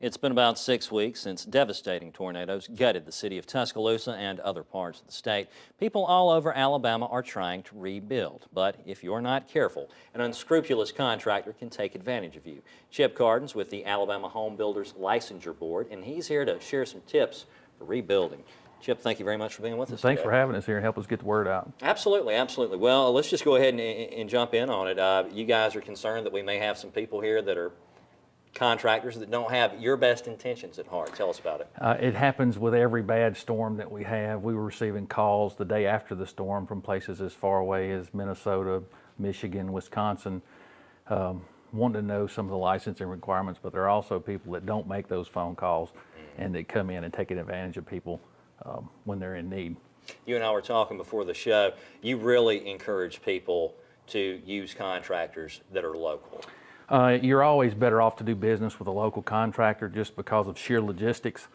It's been about 6 weeks since devastating tornadoes gutted the city of Tuscaloosa and other parts of the state. People all over Alabama are trying to rebuild, but if you're not careful, an unscrupulous contractor can take advantage of you. Chip Cardin's with the Alabama Home Builders Licensure Board, and he's here to share some tips for rebuilding. Chip, thank you very much for being with us Thanks today. for having us here and help us get the word out. Absolutely, absolutely. Well, let's just go ahead and jump in on it. You guys are concerned that we may have some people here that are contractors that don't have your best intentions at heart. Tell us about it. It happens with every bad storm that we have. We were receiving calls the day after the storm from places as far away as Minnesota, Michigan, Wisconsin, wanting to know some of the licensing requirements, but there are also people that don't make those phone calls and they come in and take advantage of people when they're in need. You and I were talking before the show. You really encourage people to use contractors that are local. You're always better off to do business with a local contractor just because of sheer logistics.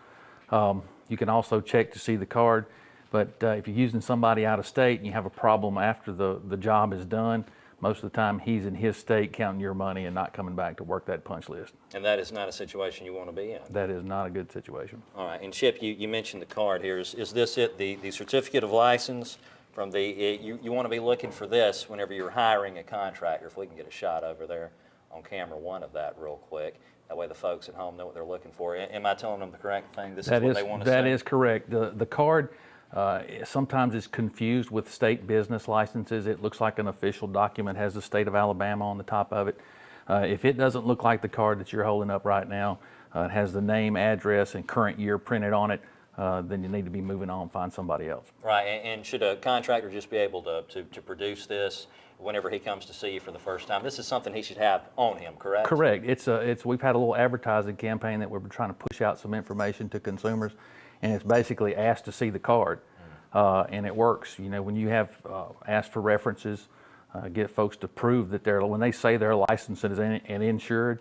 You can also check to see the card, but if you're using somebody out of state and you have a problem after the job is done, most of the time he's in his state counting your money and not coming back to work that punch list. And that is not a situation you want to be in. That is not a good situation. All right, and Chip, you mentioned the card here. Is this it, the certificate of license? From you want to be looking for this whenever you're hiring a contractor. If we can get a shot over there on camera one of that real quick. That way the folks at home know what they're looking for. Am I telling them the correct thing? This is what they want to see? That is correct. The card sometimes is confused with state business licenses. It looks like an official document, has the state of Alabama on the top of it. If it doesn't look like the card that you're holding up right now, it has the name, address, and current year printed on it, then you need to be moving on and find somebody else. Right, and should a contractor just be able to produce this whenever he comes to see you for the first time? This is something he should have on him, correct? Correct. We've had a little advertising campaign that we're trying to push out some information to consumers, and it's basically asked to see the card, and it works. You know, when you have asked for references, get folks to prove that when they say they're licensed and insured,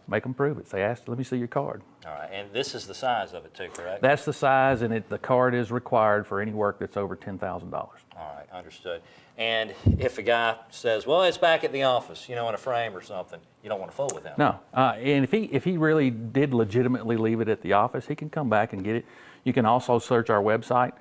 make them prove it. Say, let me see your card. All right, and this is the size of it too, correct? That's the size, and the card is required for any work that's over $10,000. All right, understood. And if a guy says, well, it's back at the office, in a frame or something, you don't want to fool with him. No, and if he really did legitimately leave it at the office, he can come back and get it. You can also search our website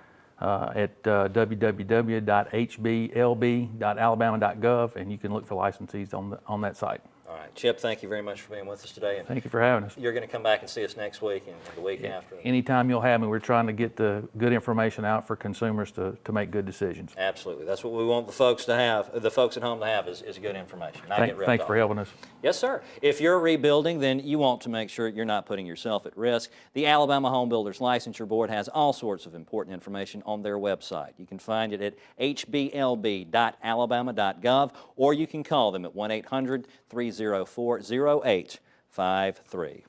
at www.hblb.alabama.gov, and you can look for licensees on that site. All right, Chip, thank you very much for being with us today. And thank you for having us. You're going to come back and see us next week and the week after. Anytime you'll have me. We're trying to get the good information out for consumers to make good decisions. Absolutely. That's what we want the folks to have, the folks at home to have is good information. Thanks for helping us. Yes, sir. If you're rebuilding, then you want to make sure you're not putting yourself at risk. The Alabama Home Builders Licensure Board has all sorts of important information on their website. You can find it at hblb.alabama.gov, or you can call them at 1-800-304-0853.